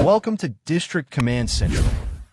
Welcome to District Command Central,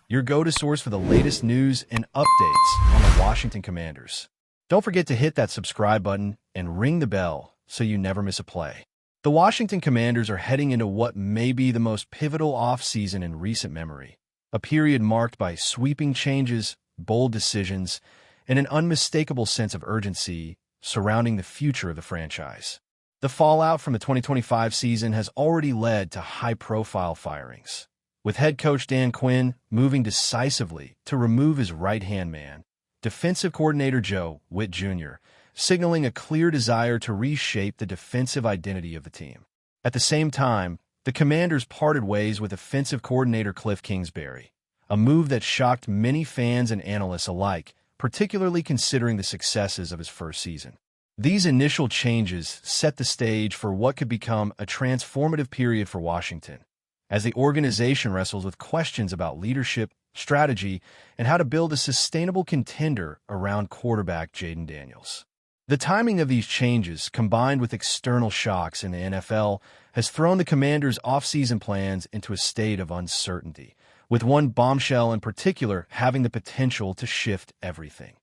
your go-to source for the latest news and updates on the Washington Commanders. Don't forget to hit that subscribe button and ring the bell so you never miss a play. The Washington Commanders are heading into what may be the most pivotal offseason in recent memory, a period marked by sweeping changes, bold decisions, and an unmistakable sense of urgency surrounding the future of the franchise. The fallout from the 2025 season has already led to high-profile firings, with head coach Dan Quinn moving decisively to remove his right-hand man, defensive coordinator Joe Witt Jr., signaling a clear desire to reshape the defensive identity of the team. At the same time, the Commanders parted ways with offensive coordinator Cliff Kingsbury, a move that shocked many fans and analysts alike, particularly considering the successes of his first season. These initial changes set the stage for what could become a transformative period for Washington, as the organization wrestles with questions about leadership, strategy, and how to build a sustainable contender around quarterback Jayden Daniels. The timing of these changes, combined with external shocks in the NFL, has thrown the Commanders' offseason plans into a state of uncertainty, with one bombshell in particular having the potential to shift everything: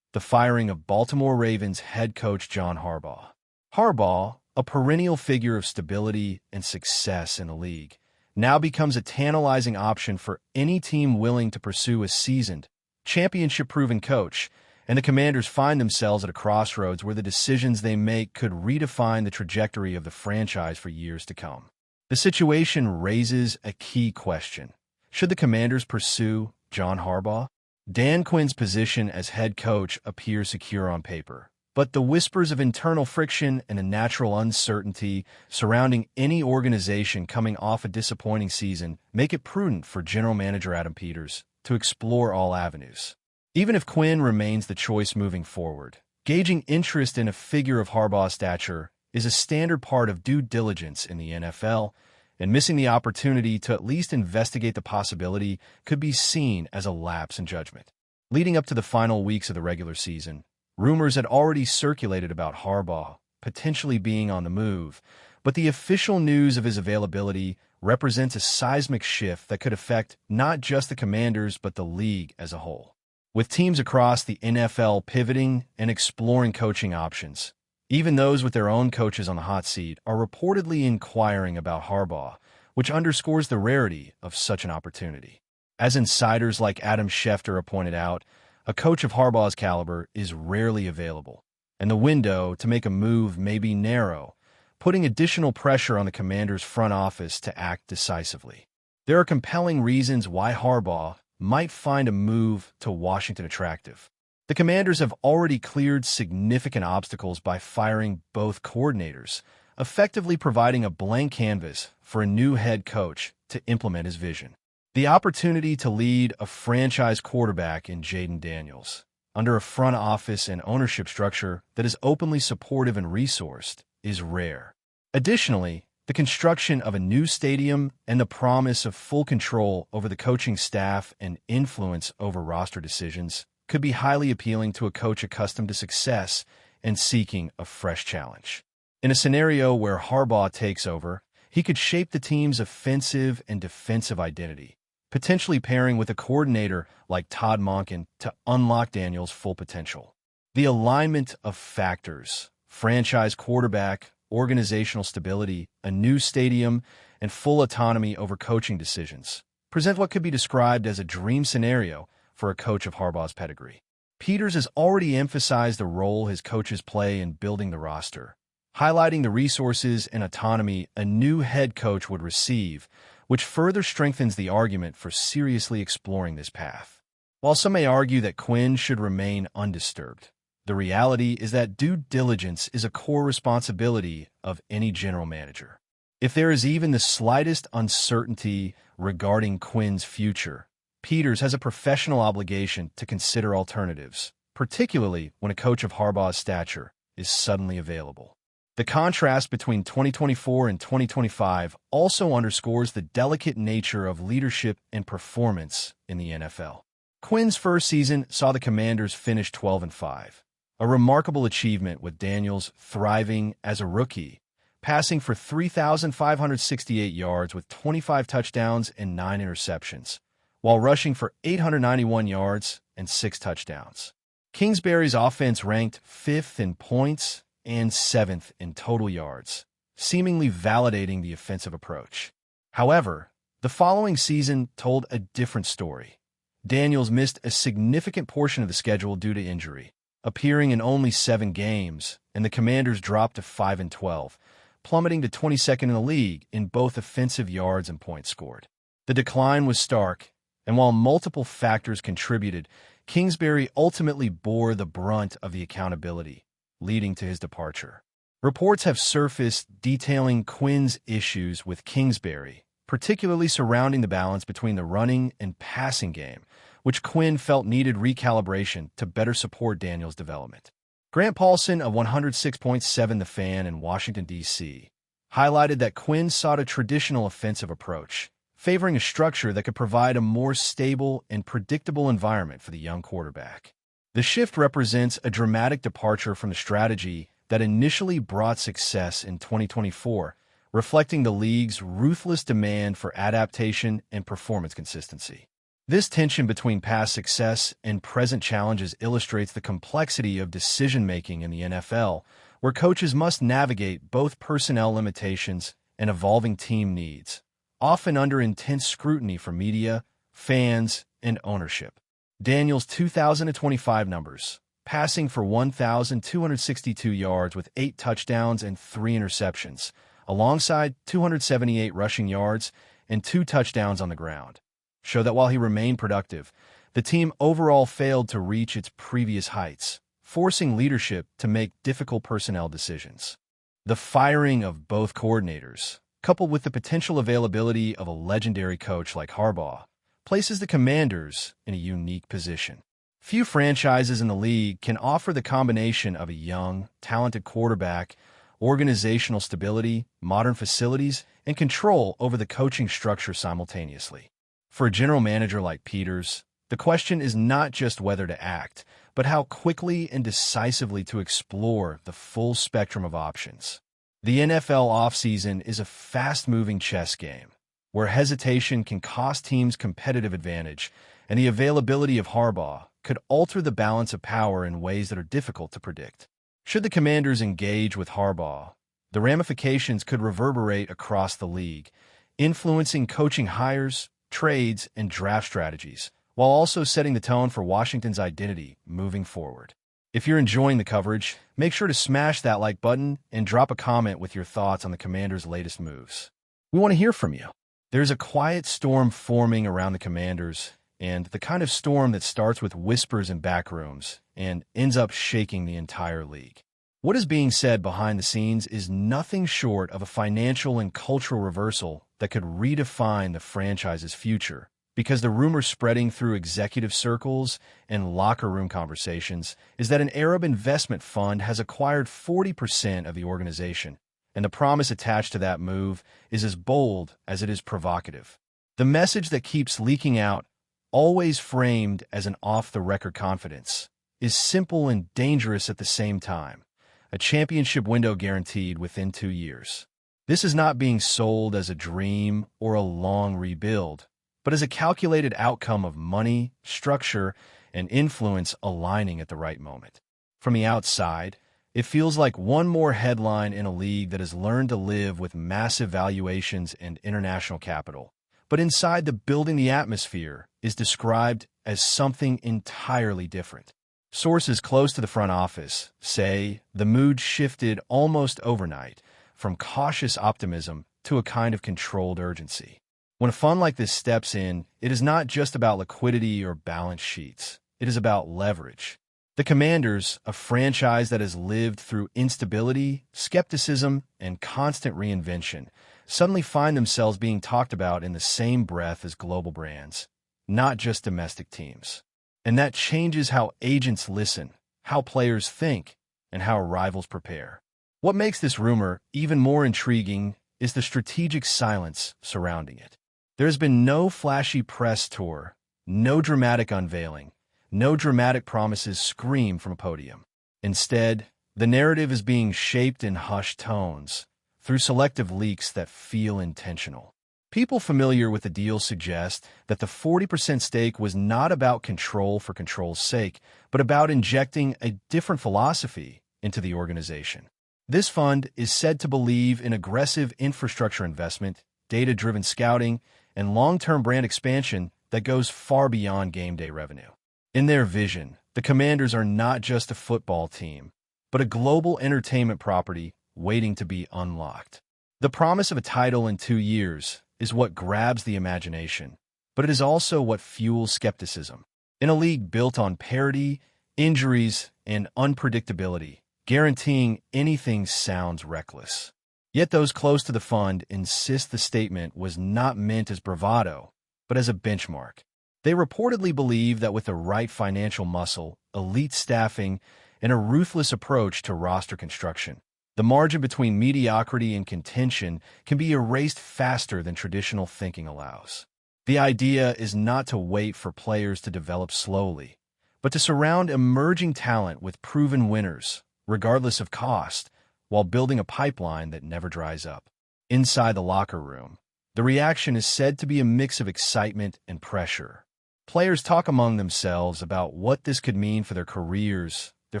the firing of Baltimore Ravens head coach John Harbaugh. Harbaugh, a perennial figure of stability and success in the league, now becomes a tantalizing option for any team willing to pursue a seasoned, championship-proven coach, and the Commanders find themselves at a crossroads where the decisions they make could redefine the trajectory of the franchise for years to come. The situation raises a key question. Should the Commanders pursue John Harbaugh? Dan Quinn's position as head coach appears secure on paper, but the whispers of internal friction and a natural uncertainty surrounding any organization coming off a disappointing season make it prudent for General Manager Adam Peters to explore all avenues. Even if Quinn remains the choice moving forward, gauging interest in a figure of Harbaugh's stature is a standard part of due diligence in the NFL, and missing the opportunity to at least investigate the possibility could be seen as a lapse in judgment. Leading up to the final weeks of the regular season, rumors had already circulated about Harbaugh potentially being on the move, but the official news of his availability represents a seismic shift that could affect not just the Commanders but the league as a whole. With teams across the NFL pivoting and exploring coaching options, even those with their own coaches on the hot seat are reportedly inquiring about Harbaugh, which underscores the rarity of such an opportunity. As insiders like Adam Schefter have pointed out, a coach of Harbaugh's caliber is rarely available, and the window to make a move may be narrow, putting additional pressure on the Commanders' front office to act decisively. There are compelling reasons why Harbaugh might find a move to Washington attractive. The Commanders have already cleared significant obstacles by firing both coordinators, effectively providing a blank canvas for a new head coach to implement his vision. The opportunity to lead a franchise quarterback in Jayden Daniels, under a front office and ownership structure that is openly supportive and resourced, is rare. Additionally, the construction of a new stadium and the promise of full control over the coaching staff and influence over roster decisions could be highly appealing to a coach accustomed to success and seeking a fresh challenge. In a scenario where Harbaugh takes over, he could shape the team's offensive and defensive identity, potentially pairing with a coordinator like Todd Monken to unlock Daniels' full potential. The alignment of factors, franchise quarterback, organizational stability, a new stadium, and full autonomy over coaching decisions, present what could be described as a dream scenario for a coach of Harbaugh's pedigree. Peters has already emphasized the role his coaches play in building the roster, highlighting the resources and autonomy a new head coach would receive, which further strengthens the argument for seriously exploring this path. While some may argue that Quinn should remain undisturbed, the reality is that due diligence is a core responsibility of any general manager. If there is even the slightest uncertainty regarding Quinn's future, Peters has a professional obligation to consider alternatives, particularly when a coach of Harbaugh's stature is suddenly available. The contrast between 2024 and 2025 also underscores the delicate nature of leadership and performance in the NFL. Quinn's first season saw the Commanders finish 12-5, a remarkable achievement with Daniels thriving as a rookie, passing for 3,568 yards with 25 touchdowns and 9 interceptions, while rushing for 891 yards and 6 touchdowns. Kingsbury's offense ranked 5th in points and 7th in total yards, seemingly validating the offensive approach. However, the following season told a different story. Daniels missed a significant portion of the schedule due to injury, appearing in only 7 games, and the Commanders dropped to 5-12, plummeting to 22nd in the league in both offensive yards and points scored. The decline was stark, and while multiple factors contributed, Kingsbury ultimately bore the brunt of the accountability, leading to his departure. Reports have surfaced detailing Quinn's issues with Kingsbury, particularly surrounding the balance between the running and passing game, which Quinn felt needed recalibration to better support Daniels' development. Grant Paulson of 106.7 The Fan in Washington, D.C., highlighted that Quinn sought a traditional offensive approach, favoring a structure that could provide a more stable and predictable environment for the young quarterback. The shift represents a dramatic departure from the strategy that initially brought success in 2024, reflecting the league's ruthless demand for adaptation and performance consistency. This tension between past success and present challenges illustrates the complexity of decision-making in the NFL, where coaches must navigate both personnel limitations and evolving team needs, often under intense scrutiny from media, fans, and ownership. Daniels' 2025 numbers, passing for 1,262 yards with 8 touchdowns and 3 interceptions, alongside 278 rushing yards and 2 touchdowns on the ground, show that while he remained productive, the team overall failed to reach its previous heights, forcing leadership to make difficult personnel decisions. The firing of both coordinators, coupled with the potential availability of a legendary coach like Harbaugh, places the Commanders in a unique position. Few franchises in the league can offer the combination of a young, talented quarterback, organizational stability, modern facilities, and control over the coaching structure simultaneously. For a general manager like Peters, the question is not just whether to act, but how quickly and decisively to explore the full spectrum of options. The NFL offseason is a fast-moving chess game, where hesitation can cost teams competitive advantage, and the availability of Harbaugh could alter the balance of power in ways that are difficult to predict. Should the Commanders engage with Harbaugh, the ramifications could reverberate across the league, influencing coaching hires, trades, and draft strategies, while also setting the tone for Washington's identity moving forward. If you're enjoying the coverage, make sure to smash that like button and drop a comment with your thoughts on the Commanders' latest moves. We want to hear from you. There's a quiet storm forming around the Commanders, and the kind of storm that starts with whispers in back rooms and ends up shaking the entire league. What is being said behind the scenes is nothing short of a financial and cultural reversal that could redefine the franchise's future, because the rumor spreading through executive circles and locker room conversations is that an Arab investment fund has acquired 40% of the organization, and the promise attached to that move is as bold as it is provocative. The message that keeps leaking out, always framed as an off-the-record confidence, is simple and dangerous at the same time: a championship window guaranteed within 2 years. This is not being sold as a dream or a long rebuild, but as a calculated outcome of money, structure, and influence aligning at the right moment. From the outside, it feels like one more headline in a league that has learned to live with massive valuations and international capital. But inside, the building, the atmosphere is described as something entirely different. Sources close to the front office say the mood shifted almost overnight, from cautious optimism to a kind of controlled urgency. When a fund like this steps in, it is not just about liquidity or balance sheets. It is about leverage. The Commanders, a franchise that has lived through instability, skepticism, and constant reinvention, suddenly find themselves being talked about in the same breath as global brands, not just domestic teams. And that changes how agents listen, how players think, and how rivals prepare. What makes this rumor even more intriguing is the strategic silence surrounding it. There has been no flashy press tour, no dramatic unveiling, no dramatic promises screamed from a podium. Instead, the narrative is being shaped in hushed tones, through selective leaks that feel intentional. People familiar with the deal suggest that the 40% stake was not about control for control's sake, but about injecting a different philosophy into the organization. This fund is said to believe in aggressive infrastructure investment, data-driven scouting, and long-term brand expansion that goes far beyond game day revenue. In their vision, the Commanders are not just a football team, but a global entertainment property waiting to be unlocked. The promise of a title in 2 years is what grabs the imagination, but it is also what fuels skepticism. In a league built on parity, injuries, and unpredictability, guaranteeing anything sounds reckless. Yet those close to the fund insist the statement was not meant as bravado, but as a benchmark. They reportedly believe that with the right financial muscle, elite staffing, and a ruthless approach to roster construction, the margin between mediocrity and contention can be erased faster than traditional thinking allows. The idea is not to wait for players to develop slowly, but to surround emerging talent with proven winners, regardless of cost, while building a pipeline that never dries up. Inside the locker room, the reaction is said to be a mix of excitement and pressure. Players talk among themselves about what this could mean for their careers, their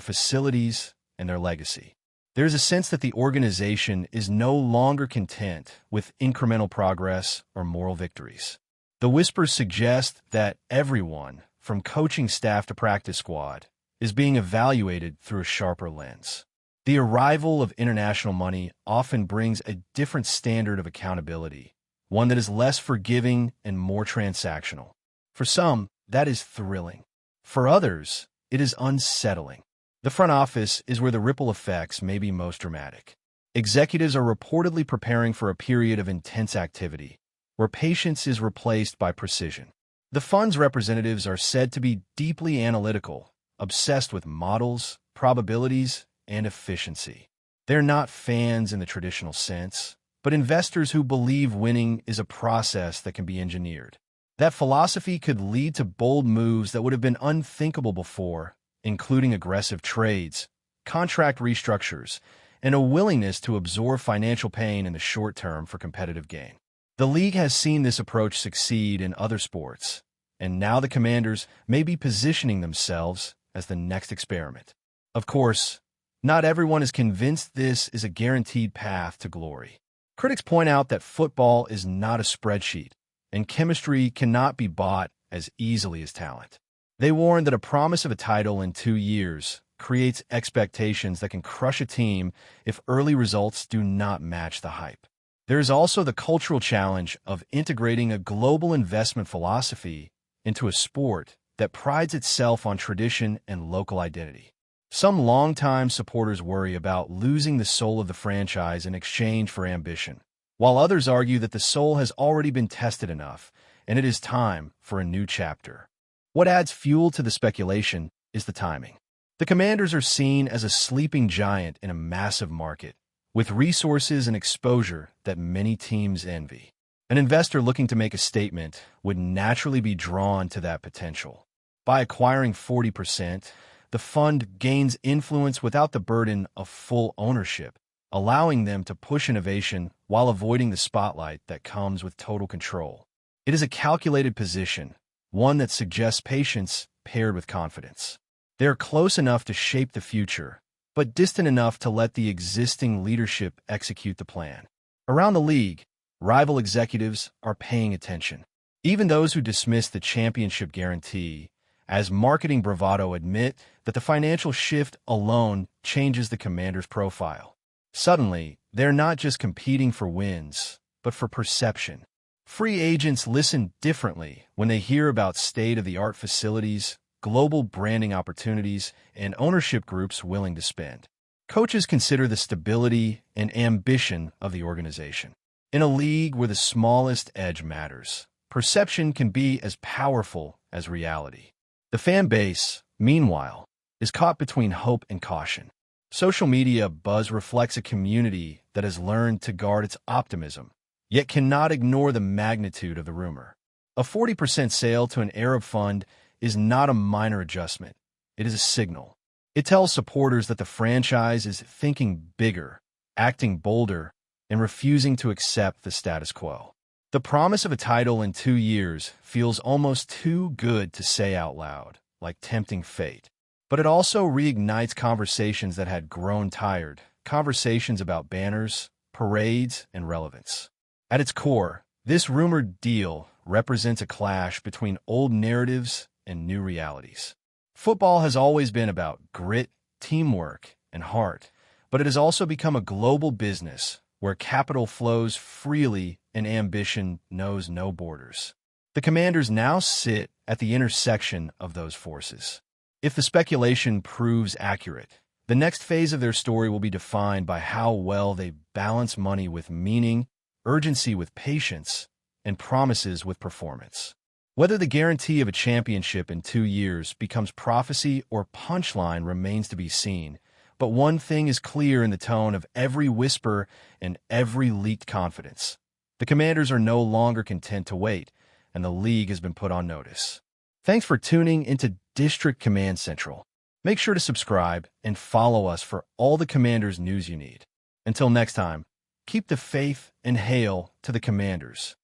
facilities, and their legacy. There is a sense that the organization is no longer content with incremental progress or moral victories. The whispers suggest that everyone, from coaching staff to practice squad, is being evaluated through a sharper lens. The arrival of international money often brings a different standard of accountability, one that is less forgiving and more transactional. For some, that is thrilling. For others, it is unsettling. The front office is where the ripple effects may be most dramatic. Executives are reportedly preparing for a period of intense activity, where patience is replaced by precision. The fund's representatives are said to be deeply analytical, obsessed with models, probabilities, and efficiency. They're not fans in the traditional sense, but investors who believe winning is a process that can be engineered. That philosophy could lead to bold moves that would have been unthinkable before, including aggressive trades, contract restructures, and a willingness to absorb financial pain in the short term for competitive gain. The league has seen this approach succeed in other sports, and now the Commanders may be positioning themselves as the next experiment. Of course, not everyone is convinced this is a guaranteed path to glory. Critics point out that football is not a spreadsheet, and chemistry cannot be bought as easily as talent. They warn that a promise of a title in 2 years creates expectations that can crush a team if early results do not match the hype. There is also the cultural challenge of integrating a global investment philosophy into a sport that prides itself on tradition and local identity. Some longtime supporters worry about losing the soul of the franchise in exchange for ambition, while others argue that the soul has already been tested enough, and it is time for a new chapter. What adds fuel to the speculation is the timing. The Commanders are seen as a sleeping giant in a massive market, with resources and exposure that many teams envy. An investor looking to make a statement would naturally be drawn to that potential. By acquiring 40%, the fund gains influence without the burden of full ownership, allowing them to push innovation while avoiding the spotlight that comes with total control. It is a calculated position, one that suggests patience paired with confidence. They are close enough to shape the future, but distant enough to let the existing leadership execute the plan. Around the league, rival executives are paying attention. Even those who dismiss the championship guarantee as marketing bravado admit that the financial shift alone changes the Commander's profile. Suddenly, they're not just competing for wins, but for perception. Free agents listen differently when they hear about state-of-the-art facilities, global branding opportunities, and ownership groups willing to spend. Coaches consider the stability and ambition of the organization. In a league where the smallest edge matters, perception can be as powerful as reality. The fan base, meanwhile, is caught between hope and caution. Social media buzz reflects a community that has learned to guard its optimism, yet cannot ignore the magnitude of the rumor. A 40% sale to an Arab fund is not a minor adjustment. It is a signal. It tells supporters that the franchise is thinking bigger, acting bolder, and refusing to accept the status quo. The promise of a title in 2 years feels almost too good to say out loud, like tempting fate. But it also reignites conversations that had grown tired, conversations about banners, parades, and relevance. At its core, this rumored deal represents a clash between old narratives and new realities. Football has always been about grit, teamwork, and heart, but it has also become a global business where capital flows freely and ambition knows no borders. The Commanders now sit at the intersection of those forces. If the speculation proves accurate, the next phase of their story will be defined by how well they balance money with meaning, urgency with patience, and promises with performance. Whether the guarantee of a championship in 2 years becomes prophecy or punchline remains to be seen, but one thing is clear in the tone of every whisper and every leaked confidence. The Commanders are no longer content to wait, and the league has been put on notice. Thanks for tuning into District Command Central. Make sure to subscribe and follow us for all the Commanders news you need. Until next time, keep the faith and hail to the Commanders.